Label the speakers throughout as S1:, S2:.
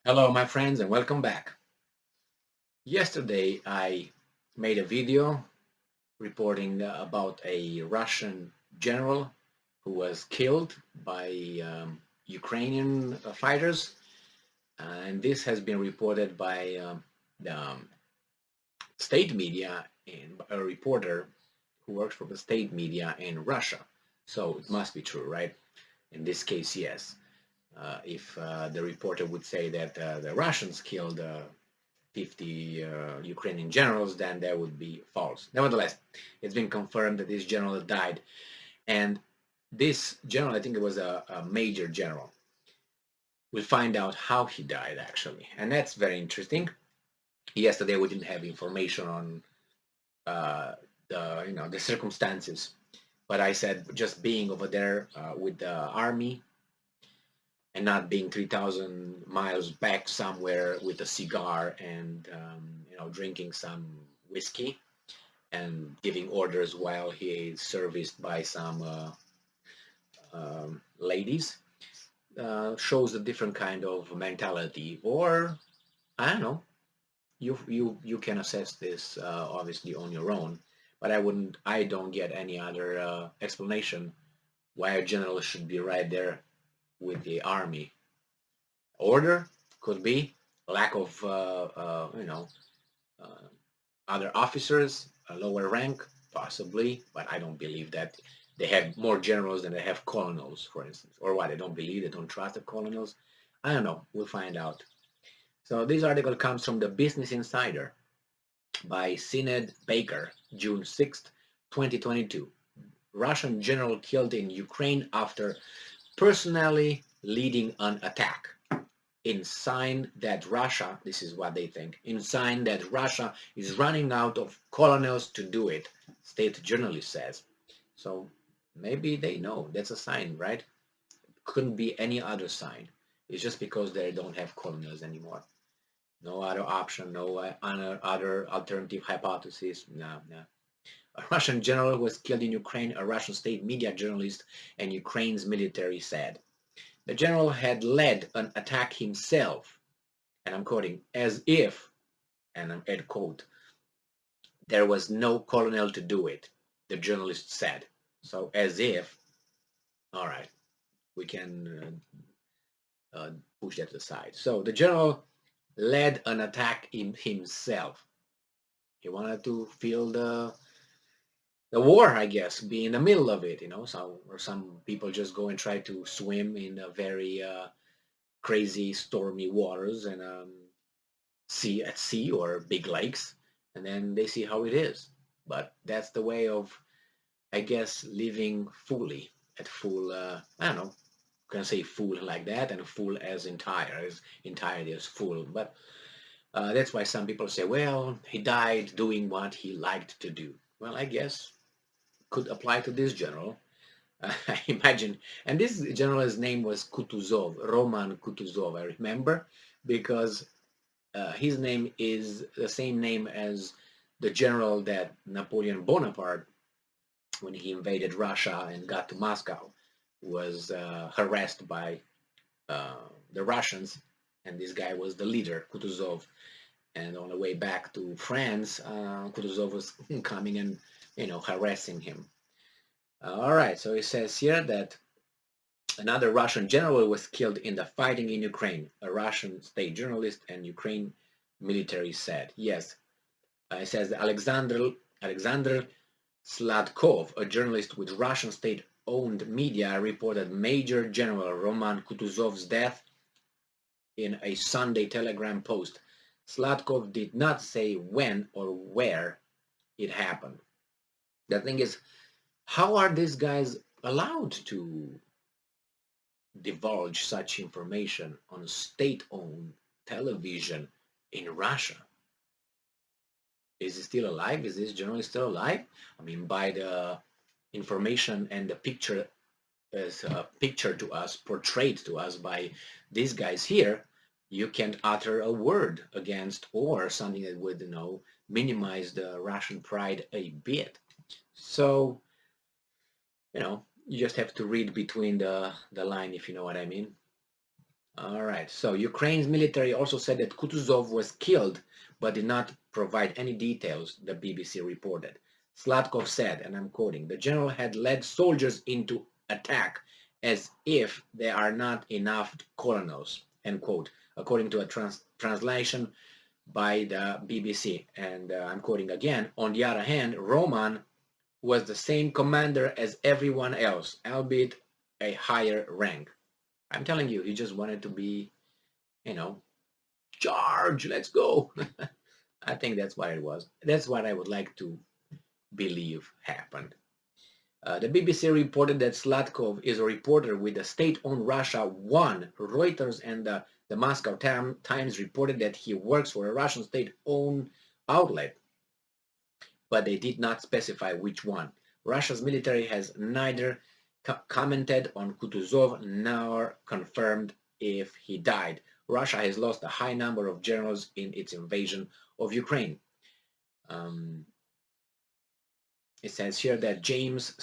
S1: Hello, my friends, and welcome back. Yesterday, I made a video reporting about a Russian general who was killed by Ukrainian fighters, and this has been reported by the state media and a reporter who works for the state media in Russia. So it must be true, right? In this case, yes. If the reporter would say that the Russians killed 50 Ukrainian generals, then that would be false. Nevertheless, it's been confirmed that this general died. And this general, I think it was a major general. We'll find out how he died, actually. And that's very interesting. Yesterday, we didn't have information on the circumstances. But I said just being over there with the army and not being 3,000 miles back somewhere with a cigar and drinking some whiskey and giving orders while he is serviced by some ladies shows a different kind of mentality. Or I don't know. You can assess this obviously on your own, but I don't get any other explanation why a general should be right there with the army. Order could be lack of uh, other officers, a lower rank, possibly, but I don't believe that. They have more generals than they have colonels, for instance. Or what? They don't believe, they don't trust the colonels. I don't know. We'll find out. So this article comes from the Business Insider by Sinead Baker, June 6th, 2022. Russian general killed in Ukraine after personally leading an attack. In sign that Russia, this is what they think, in sign that Russia is running out of colonels to do it, state journalist says. So maybe they know that's a sign, right? Couldn't be any other sign. It's just because they don't have colonels anymore. No other option, no other alternative hypothesis. No, no. A Russian general was killed in Ukraine, a Russian state media journalist and Ukraine's military said. The general had led an attack himself, and I'm quoting, as if, and I'm end quote, there was no colonel to do it, the journalist said. So as if, all right, we can push that aside. So the general led an attack in himself. He wanted to feel the war, I guess, be in the middle of it, So or some people just go and try to swim in a very crazy stormy waters and sea or big lakes, and then they see how it is. But that's the way of, I guess, living fully at full. I don't know. Can say full like that, and full as entire, as entirety as full. But that's why some people say, well, he died doing what he liked to do. Well, I guess could apply to this general. I imagine. And this general's name was Kutuzov, Roman Kutuzov, I remember, because his name is the same name as the general that Napoleon Bonaparte, when he invaded Russia and got to Moscow, was harassed by the Russians, and this guy was the leader, Kutuzov. And on the way back to France, Kutuzov was coming and harassing him. All right, so it says here that another Russian general was killed in the fighting in Ukraine. A Russian state journalist and Ukraine military said. Yes, it says Alexander Sladkov, a journalist with Russian state-owned media, reported Major General Roman Kutuzov's death in a Sunday Telegram post. Sladkov did not say when or where it happened. The thing is, how are these guys allowed to divulge such information on state-owned television in Russia? Is he still alive? Is this journalist still alive? I mean, by the information and the picture as pictured to us, portrayed to us by these guys here, you can't utter a word against or something that would, minimize the Russian pride a bit. So, you just have to read between the line, if you know what I mean. All right. So Ukraine's military also said that Kutuzov was killed, but did not provide any details, the BBC reported. Slatkov said, and I'm quoting, the general had led soldiers into attack as if there are not enough colonels, end quote, according to a translation by the BBC. And I'm quoting again. On the other hand, Roman was the same commander as everyone else, albeit a higher rank. I'm telling you, he just wanted to be, you know, charge, let's go. I think that's what it was. That's what I would like to believe happened. The BBC reported that Slatkov is a reporter with the state-owned Russia 1. Reuters and the Moscow Times reported that he works for a Russian state-owned outlet, but they did not specify which one. Russia's military has neither commented on Kutuzov nor confirmed if he died. Russia has lost a high number of generals in its invasion of Ukraine. It says here that James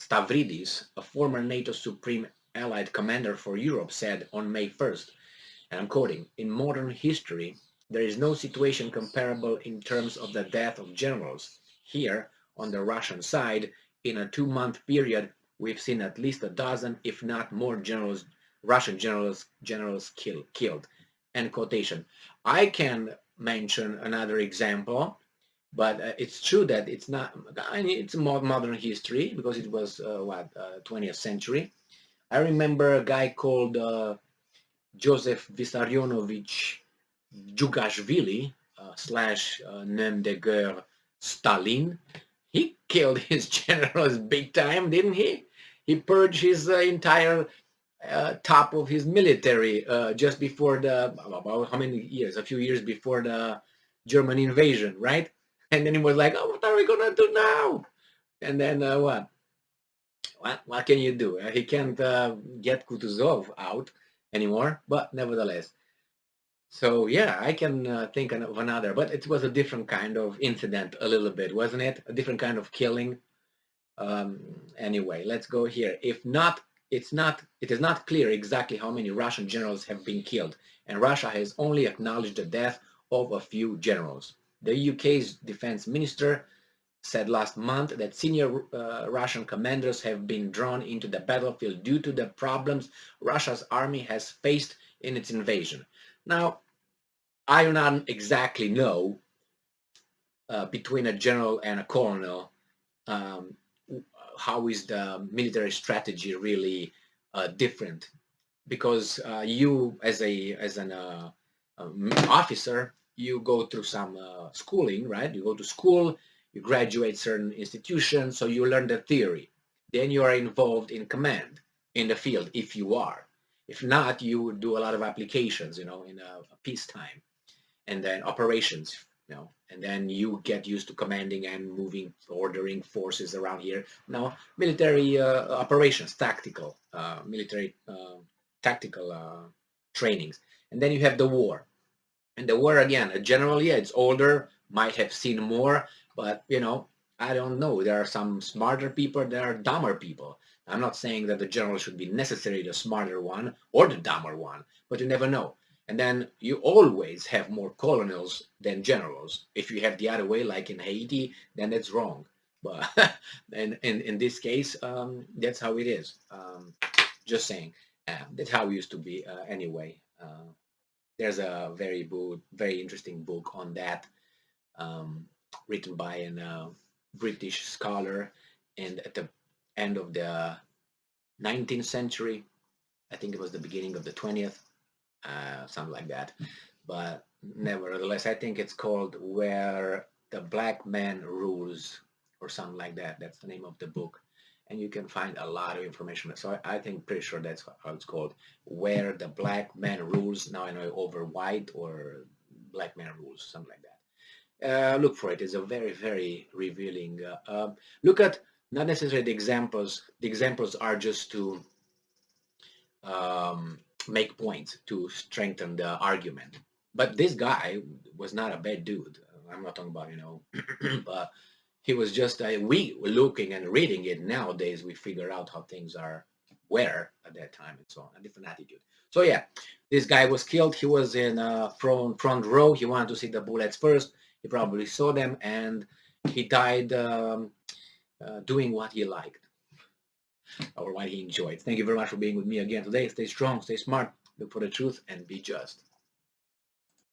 S1: Stavridis, a former NATO Supreme Allied Commander for Europe, said on May 1st, and I'm quoting, in modern history, there is no situation comparable in terms of the death of generals. Here, on the Russian side, in a 2-month period, we've seen at least a dozen, if not more, Russian generals killed. End quotation. I can mention another example, but it's true that it's not. I mean, it's modern history because it was 20th century. I remember a guy called Joseph Vissarionovich Djugashvili slash Nom de Guerre Stalin. He killed his generals big time, didn't he? He purged his entire top of his military just before about how many years? A few years before the German invasion, right? And then he was like, "Oh, what are we gonna do now?" And then what? What can you do? He can't get Kutuzov out anymore, but nevertheless. So yeah, I can think of another, but it was a different kind of incident, a little bit, wasn't it? A different kind of killing. Anyway, let's go here. If not, it is not clear exactly how many Russian generals have been killed, and Russia has only acknowledged the death of a few generals. The UK's defense minister said last month that senior Russian commanders have been drawn into the battlefield due to the problems Russia's army has faced in its invasion. Now, I do not exactly know between a general and a colonel um, how is the military strategy really different, because you as an officer, you go through some schooling, right? You go to school, you graduate certain institutions, so you learn the theory. Then you are involved in command in the field if you are. If not, you do a lot of applications, in a peacetime, and then operations, and then you get used to commanding and moving, ordering forces around here. Now, military operations, military tactical trainings, and then you have the war. And the war again, generally, it's older, might have seen more, but I don't know. There are some smarter people, there are dumber people. I'm not saying that the general should be necessarily the smarter one or the dumber one, but you never know. And then you always have more colonels than generals. If you have the other way, like in Haiti, then that's wrong. But and in this case, that's how it is. Just saying, that's how it used to be anyway. There's a very interesting book on that, um, written by a British scholar, and at the end of the 19th century, I think it was the beginning of the 20th, something like that. But nevertheless, I think it's called "Where the Black Man Rules" or something like that. That's the name of the book, and you can find a lot of information. So I think pretty sure that's how it's called, "Where the Black Man Rules." Now I know over white or black man rules, something like that. Look for it. It's a very revealing. Look at not necessarily the examples. The examples are just to make points to strengthen the argument. But this guy was not a bad dude. I'm not talking about, but he was just we looking and reading it nowadays. We figure out how things are weather at that time and so on, a different attitude. So yeah, this guy was killed. He was in front row. He wanted to see the bullets first. He probably saw them, and he died doing what he liked or what he enjoyed. Thank you very much for being with me again today. Stay strong, stay smart, look for the truth, and be just.